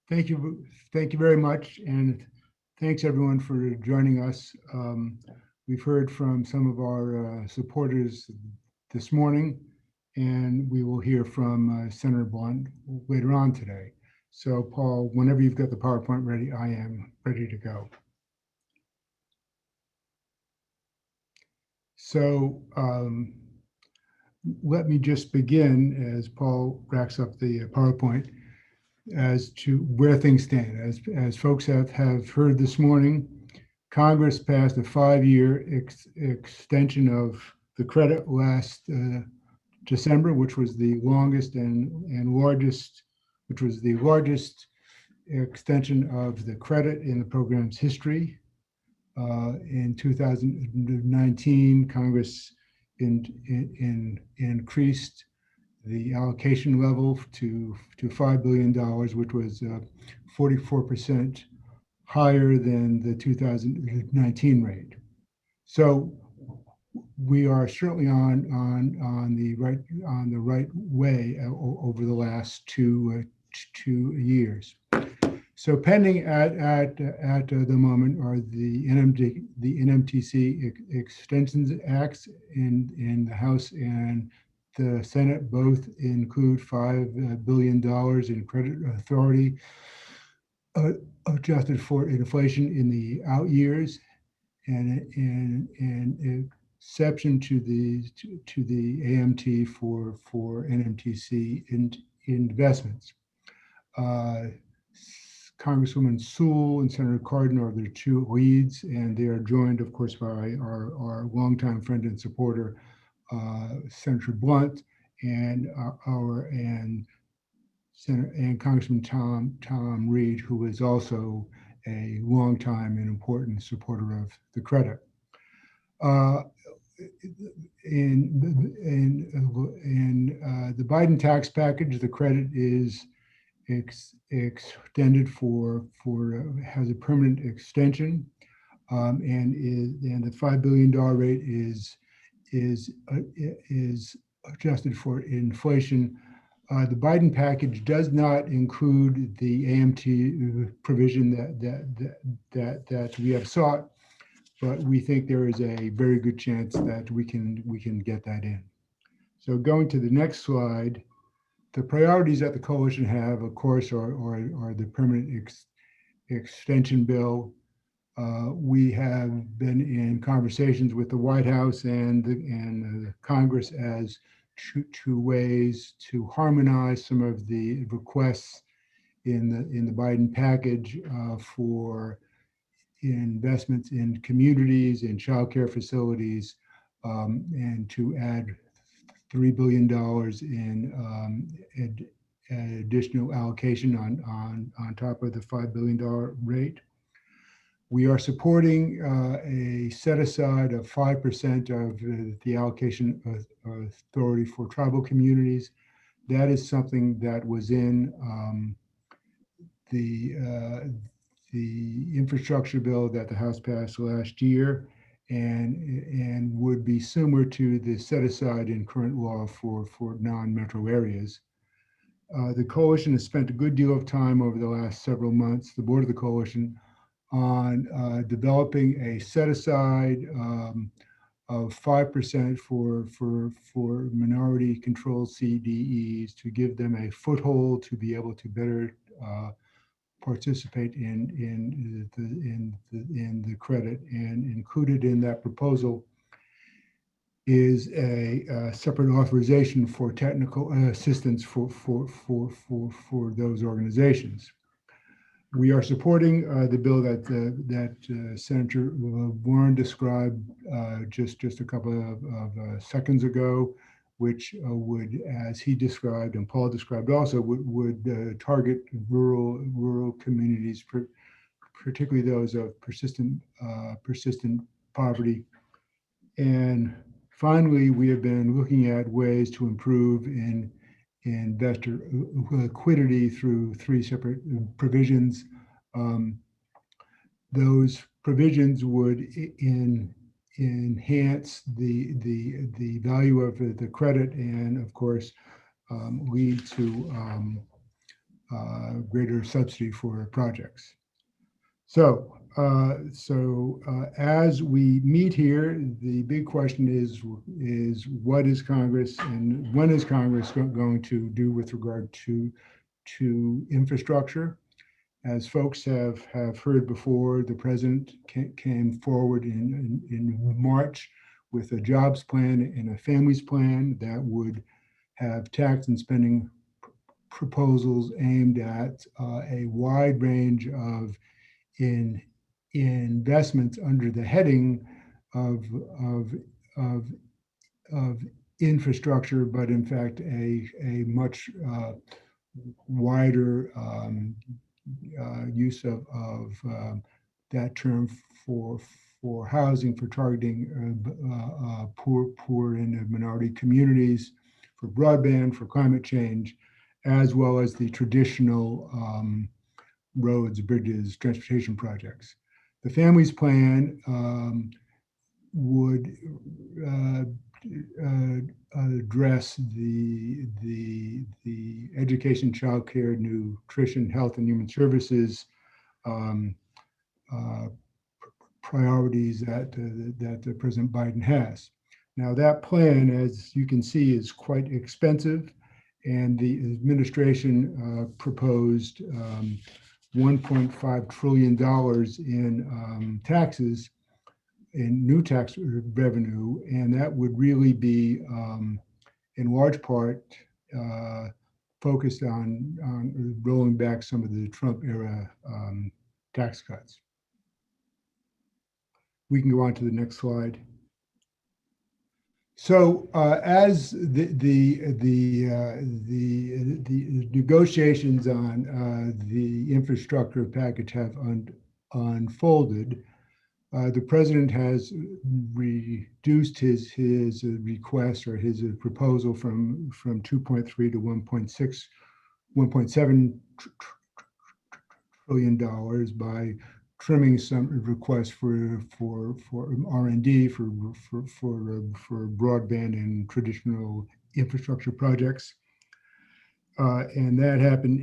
Thank you. Thank you very much. And thanks everyone for joining us. We've heard from some of our supporters this morning, and we will hear from Senator Blunt later on today. So Paul, whenever you've got the PowerPoint ready, I am ready to go. So let me just begin as Paul racks up the PowerPoint as to where things stand. As folks have heard this morning, Congress passed a 5-year extension of the credit last December, which was the longest and largest, which was the largest extension of the credit in the program's history. In 2019, Congress increased the allocation level to $5 billion, which was 44% higher than the 2019 rate. So we are certainly on the right way over the last two years. So pending at the moment are the NMTC extensions acts in the House and the Senate. Both include $5 billion in credit authority adjusted for inflation in the out years, and exception to the AMT for NMTC investments. Congresswoman Sewell and Senator Cardin are the two leads, and they are joined, of course, by our longtime friend and supporter, Senator Blunt, and Congressman Tom Reed, who is also a longtime and important supporter of the credit. In the Biden tax package, the credit is extended has a permanent extension, and the $5 billion rate is adjusted for inflation. The Biden package does not include the AMT provision that we have sought, but we think there is a very good chance that we can get that in. So going to the next slide. The priorities that the coalition have, of course, are the permanent extension bill. We have been in conversations with the White House and the Congress as two ways to harmonize some of the requests in the Biden package for investments in communities and child care facilities, and to add $3 billion in additional allocation on top of the $5 billion rate. We are supporting a set aside of 5% of the allocation authority for tribal communities. That is something that was in the infrastructure bill that the House passed last year, and would be similar to the set aside in current law for non-metro areas. The coalition has spent a good deal of time over the last several months, the board of the coalition, on developing a set aside of 5% for minority controlled CDEs to give them a foothold to be able to better participate in the credit. And included in that proposal is a separate authorization for technical assistance for those organizations. We are supporting the bill that Senator Warren described just a couple of seconds ago, which would, as he described and Paul described also, would target rural communities, particularly those of persistent poverty. And finally, we have been looking at ways to improve in investor liquidity through 3 separate provisions. Those provisions would enhance the value of the credit, and of course lead to greater subsidy for projects. So, as we meet here, the big question is what is Congress and when is Congress going to do with regard to infrastructure? As folks have heard before, the president came forward in March with a jobs plan and a families plan that would have tax and spending proposals aimed at a wide range of investments under the heading of, of, of, of infrastructure, but in fact a much wider use of that term for housing, for targeting poor and minority communities, for broadband, for climate change, as well as the traditional roads, bridges, transportation projects. The families plan would address the education, childcare, nutrition, health, and human services priorities that President Biden has. Now, that plan, as you can see, is quite expensive, and the administration proposed $1.5 trillion in taxes, in new tax revenue, and that would really be, in large part, focused on rolling back some of the Trump era tax cuts. We can go on to the next slide. So as the negotiations on the infrastructure package have unfolded, the president has reduced his request or his proposal from 2.3 to 1.7 trillion dollars by trimming some requests for R&D for broadband and traditional infrastructure projects, and that happened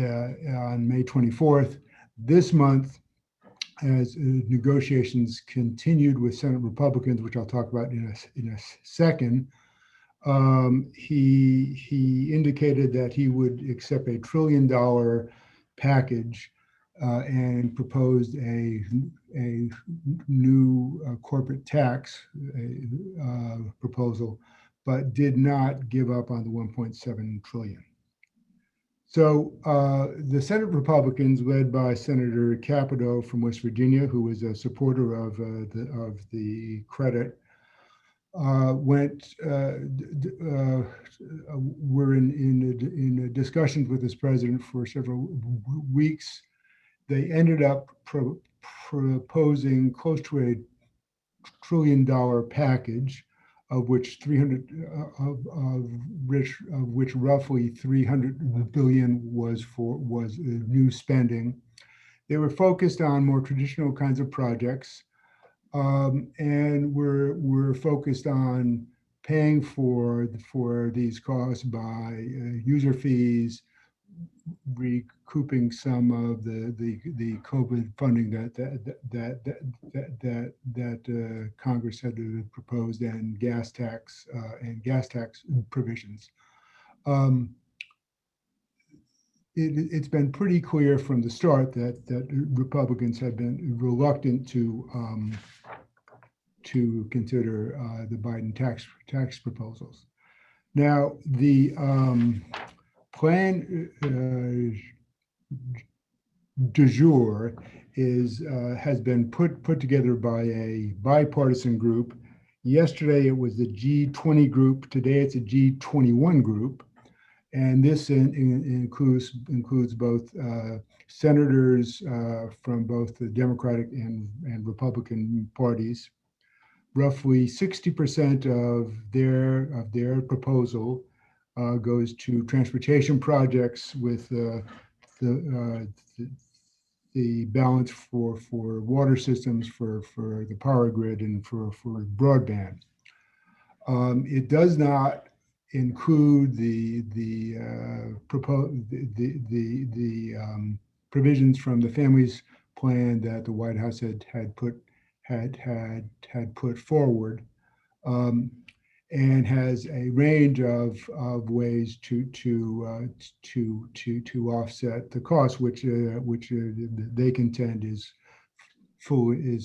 on May 24th. This month, as negotiations continued with Senate Republicans, which I'll talk about in a second, he indicated that he would accept $1 trillion package and proposed a new corporate tax proposal, but did not give up on the 1.7 trillion. So the Senate Republicans, led by Senator Capito from West Virginia, who was a supporter of the credit, were in discussions with this president for several weeks. They ended up proposing close to $1 trillion package, of which roughly 300 billion was new spending. They were focused on more traditional kinds of projects, and we're focused on paying for these costs by user fees, recouping some of the COVID funding that Congress had proposed, and gas tax provisions. It's been pretty clear from the start that Republicans have been reluctant to consider the Biden tax proposals. Now, the plan du jour has been put together by a bipartisan group. Yesterday it was the G20 group. Today it's a G21 group, and this includes both senators from both the Democratic and Republican parties. Roughly 60% of their proposal goes to transportation projects, with the balance for water systems, for the power grid, and for broadband. It does not include provisions from the Families Plan that the White House had put forward, and has a range of ways to offset the cost, which they contend is fully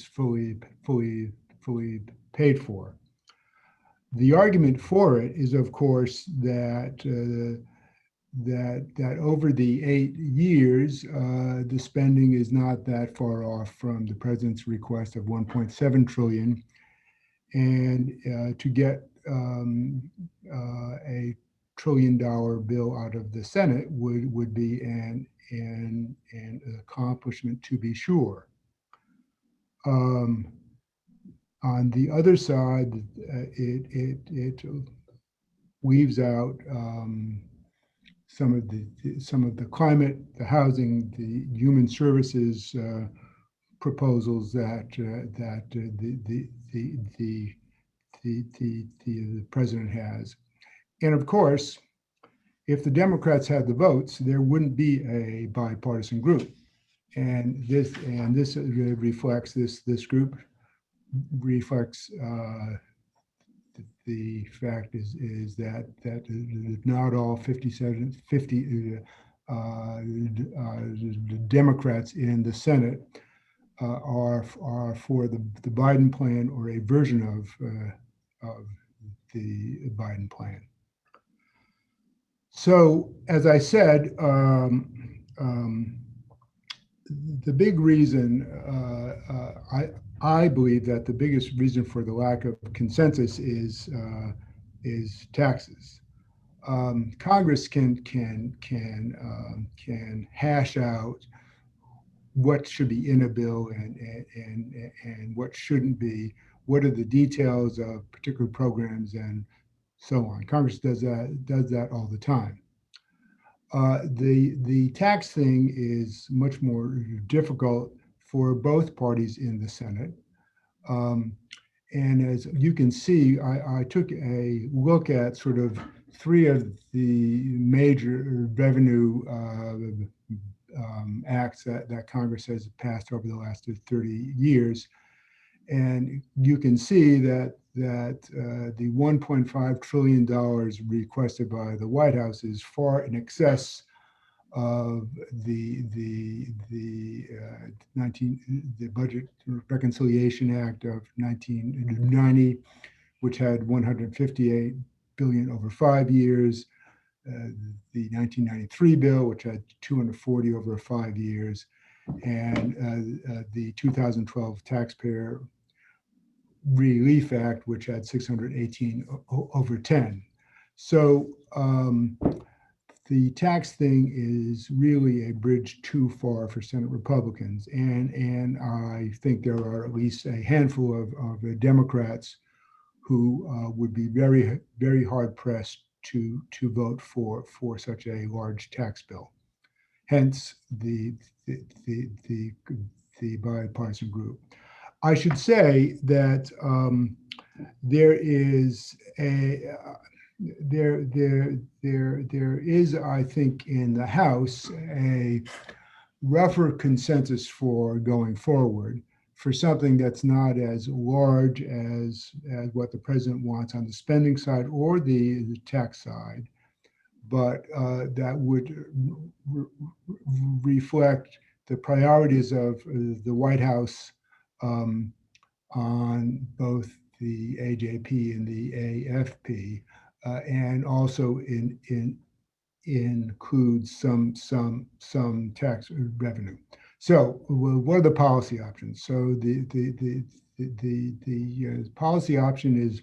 paid for. The argument for it is, of course, that over the 8 years, the spending is not that far off from the president's request of 1.7 trillion, and to get a $1 trillion bill out of the Senate would be an accomplishment, to be sure. On the other side, it leaves out some of the climate, the housing, the human services proposals that the president has. And of course, if the Democrats had the votes, there wouldn't be a bipartisan group. And this reflects this group reflects the fact is that not all 50 Democrats in the Senate are for the Biden plan or a version of the Biden plan. So, as I said, the big reason, I believe that the biggest reason for the lack of consensus is taxes. Congress can hash out what should be in a bill and what shouldn't be. What are the details of particular programs and so on. Congress does that all the time. The tax thing is much more difficult for both parties in the Senate. And as you can see, I took a look at sort of three of the major revenue acts that Congress has passed over the last 30 years. And you can see that the $1.5 trillion requested by the White House is far in excess of the Budget Reconciliation Act of 1990, which had 158 billion over 5 years, the 1993 bill, which had 240 over 5 years, and the 2012 Taxpayer Relief Act, which had 618 over 10. So the tax thing is really a bridge too far for Senate Republicans, and I think there are at least a handful of Democrats who would be very, very hard pressed to vote for such a large tax bill. Hence the bipartisan group. I should say that there is, I think, in the House a rougher consensus for going forward for something that's not as large as what the president wants on the spending side or the tax side, but that would reflect the priorities of the White House on both the AJP and the AFP, and also includes some tax revenue. So, what are the policy options? So, the policy option is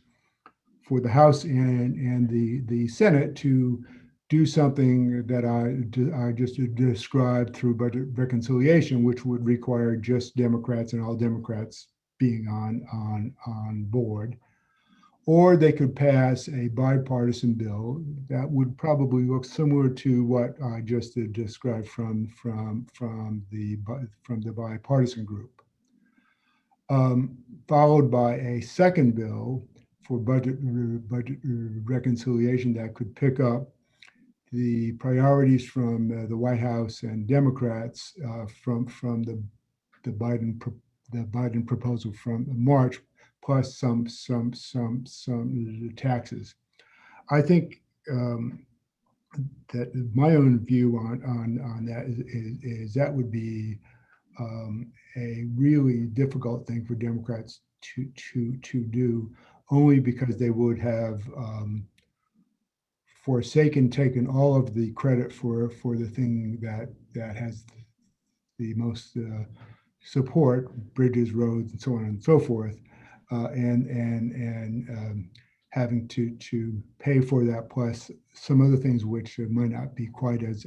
for the House and the Senate to do something that I just described through budget reconciliation, which would require just Democrats and all Democrats being on board. Or they could pass a bipartisan bill that would probably look similar to what I just described from the bipartisan group, followed by a second bill budget reconciliation that could pick up the priorities from the White House and Democrats from the Biden proposal from March, plus some taxes. I think that my own view on that is that would be a really difficult thing for Democrats to do, only because they would have forsaken, taken all of the credit for the thing that has the most support, bridges, roads, and so on and so forth, and having to pay for that, plus some other things which might not be quite as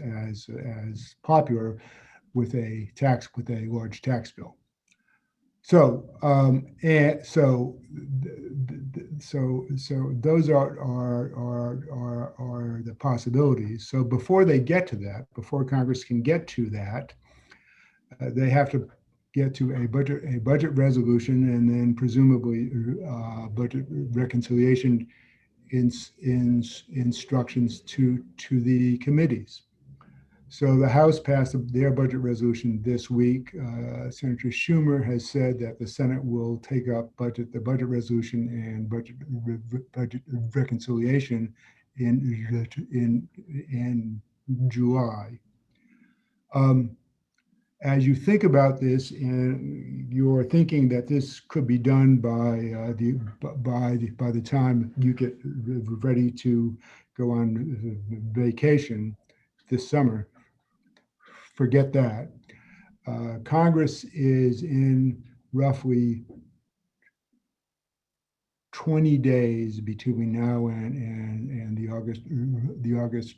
popular with a large tax bill. So and so those are the possibilities. So before they get to that, before Congress can get to that, they have to get to a budget resolution, and then presumably budget reconciliation instructions to the committees. So the House passed their budget resolution this week. Senator Schumer has said that the Senate will take up the budget resolution and budget reconciliation in July. As you think about this, and you're thinking that this could be done by the time you get ready to go on vacation this summer, forget that. Congress is in roughly 20 days between now and the August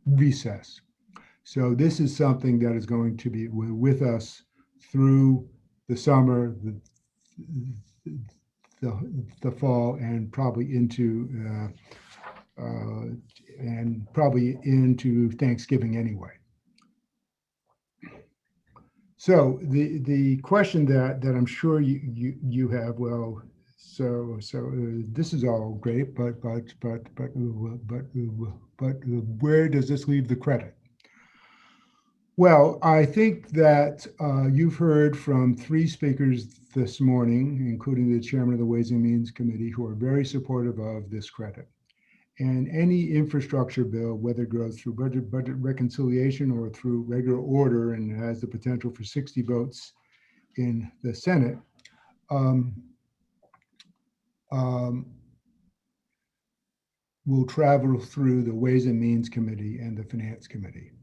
recess. So this is something that is going to be with us through the summer, the fall, and probably into Thanksgiving anyway. So the question that I'm sure you have, well, so this is all great, but where does this leave the credit? Well, I think that you've heard from 3 speakers this morning, including the chairman of the Ways and Means Committee, who are very supportive of this credit. And any infrastructure bill, whether it goes through budget reconciliation or through regular order and has the potential for 60 votes in the Senate, will travel through the Ways and Means Committee and the Finance Committee.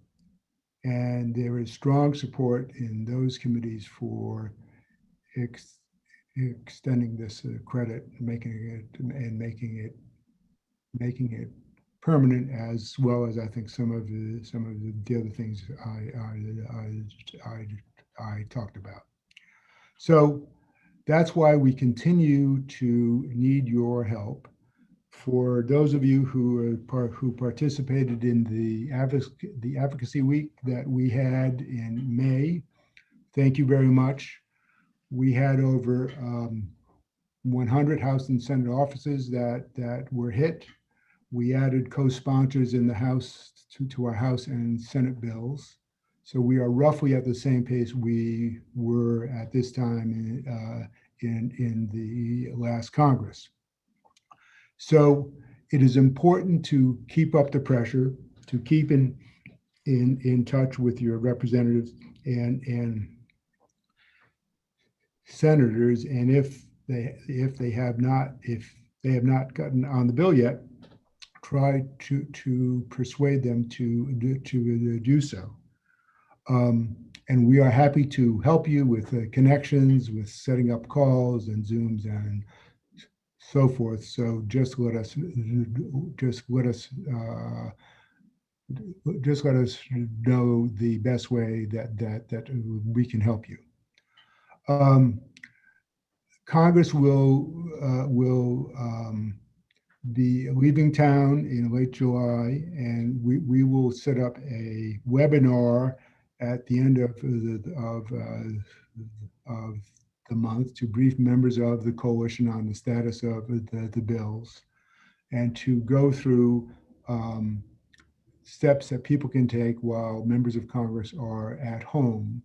And there is strong support in those committees for extending this credit, making it permanent, as well as I think some of the other things I talked about. So that's why we continue to need your help. For those of you who participated in the advocacy week that we had in May, thank you very much. We had over 100 House and Senate offices that were hit. We added co-sponsors in the House to our House and Senate bills. So we are roughly at the same pace we were at this time in the last Congress. So it is important to keep up the pressure, to keep in touch with your representatives and senators, and if they have not gotten on the bill yet, try to persuade them to do so. And we are happy to help you with connections, with setting up calls and Zooms and so forth. So just let us know the best way that we can help you. Congress will be leaving town in late July, and we will set up a webinar at the end of the month to brief members of the coalition on the status of the bills and to go through steps that people can take while members of Congress are at home.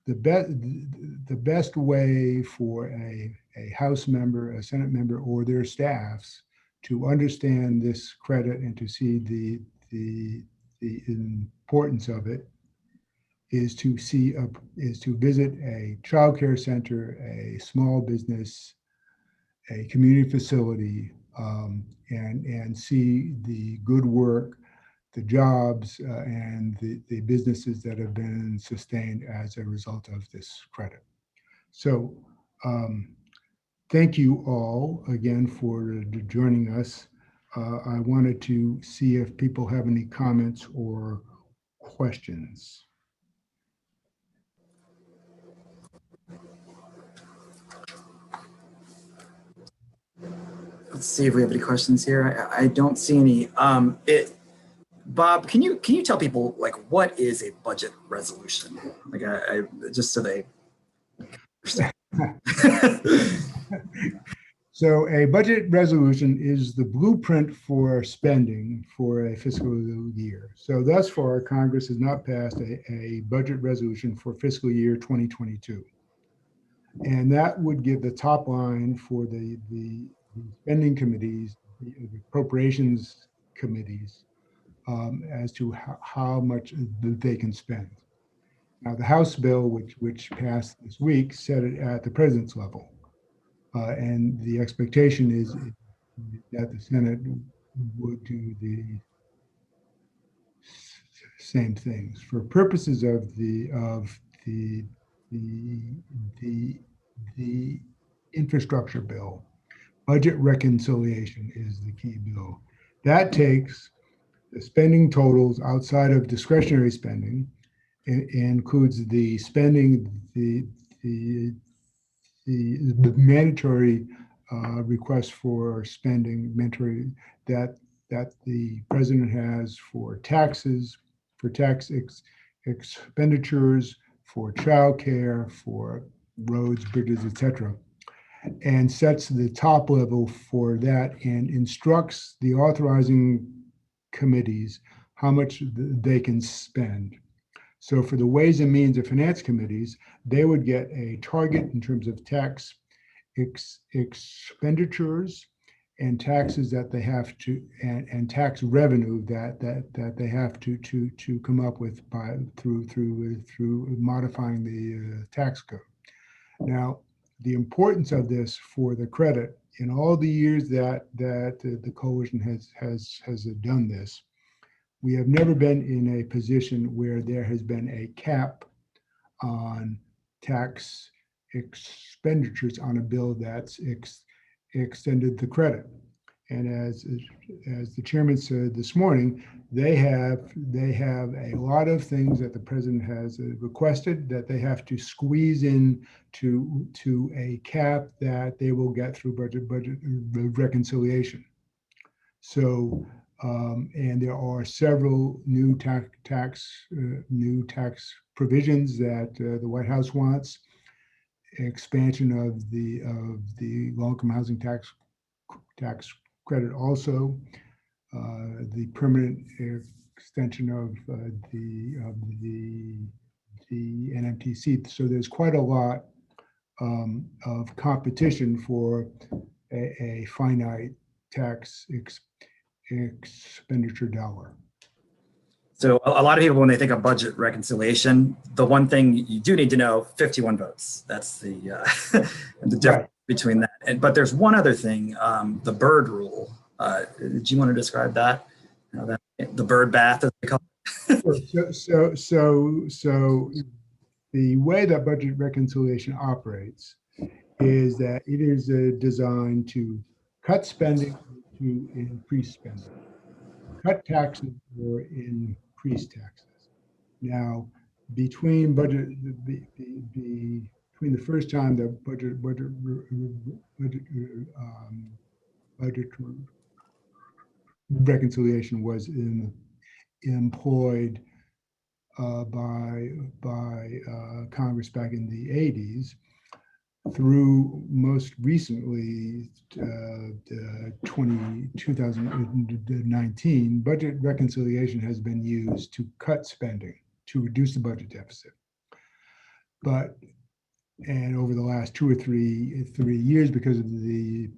The best way for a House member, a Senate member, or their staffs to understand this credit and to see the importance of it is to visit a child care center, a small business, a community facility, and see the good work, the jobs, and the businesses that have been sustained as a result of this credit. So thank you all again for joining us. I wanted to see if people have any comments or questions. Let's see if we have any questions here. I don't see any. Bob, can you tell people like what is a budget resolution? Like I just so they understand. So a budget resolution is the blueprint for spending for a fiscal year. So thus far, Congress has not passed a budget resolution for fiscal year 2022. And that would give the top line for the spending committees, the appropriations committees, as to how much they can spend. Now, the House bill, which passed this week, set it at the president's level. And the expectation is that the Senate would do the same things. For purposes of the infrastructure bill, budget reconciliation is the key bill. That takes the spending totals outside of discretionary spending, includes the spending, the mandatory requests for spending, mandatory that the president has for taxes, for tax expenditures, for childcare, for roads, bridges, etc., and sets the top level for that and instructs the authorizing committees how much they can spend. So for the Ways and Means and Finance committees, they would get a target in terms of tax expenditures and taxes that they have to, and tax revenue that they have to come up with by through modifying the tax code. Now, the importance of this for the credit in all the years that the coalition has done this, we have never been in a position where there has been a cap on tax expenditures on a bill that's extended the credit. And as the chairman said this morning, they have a lot of things that the president has requested that they have to squeeze in to a cap that they will get through budget reconciliation. So and there are several new tax provisions that the White House wants. Expansion of the low-income housing tax credit, also the permanent extension of the NMTC. So there's quite a lot of competition for a finite tax expenditure dollar. So a lot of people, when they think of budget reconciliation, the one thing you do need to know, 51 votes. That's the the difference right between that. But there's one other thing, the Byrd rule. Do you want to describe that? You know, the bird bath, as they call it. So the way that budget reconciliation operates is that it is designed to cut spending to increase spending, cut taxes or increase taxes. Now, between between the first time the budget reconciliation was employed by Congress back in the 80s, through most recently, 2019, budget reconciliation has been used to cut spending, to reduce the budget deficit. And over the last 2 or 3 years, because of the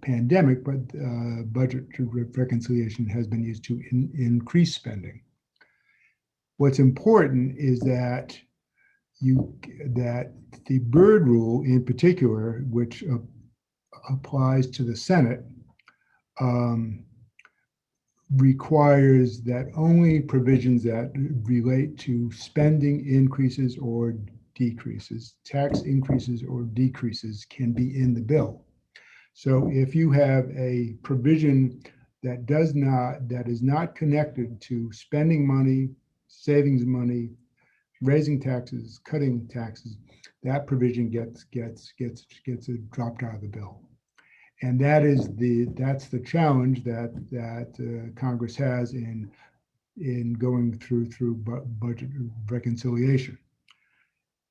pandemic, budget reconciliation has been used to increase spending. What's important is that the Byrd rule in particular, which applies to the Senate, requires that only provisions that relate to spending increases or decreases, tax increases or decreases, can be in the bill. So if you have a provision that is not connected to spending money, savings money, raising taxes, cutting taxes, that provision gets dropped out of the bill. And that's the challenge that Congress has in going through budget reconciliation.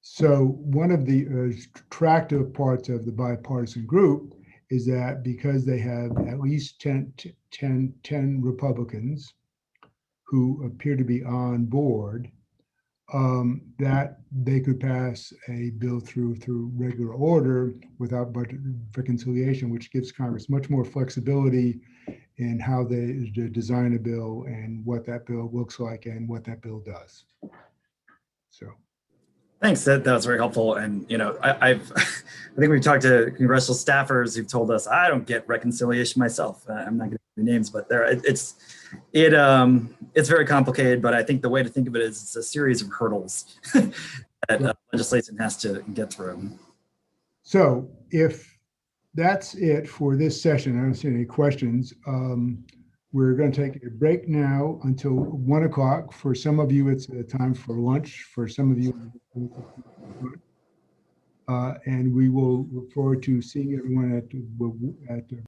So one of the attractive parts of the bipartisan group is that because they have at least 10 Republicans who appear to be on board, that they could pass a bill through regular order without budget reconciliation, which gives Congress much more flexibility in how they design a bill and what that bill looks like and what that bill does. So. Thanks. That was very helpful. And I think we've talked to congressional staffers who've told us I don't get reconciliation myself. I'm not going to give names, but it's very complicated. But I think the way to think of it is it's a series of hurdles that legislation has to get through. So if that's it for this session, I don't see any questions. We're going to take a break now until 1 o'clock. For some of you, it's a time for lunch. For some of you, and we will look forward to seeing everyone at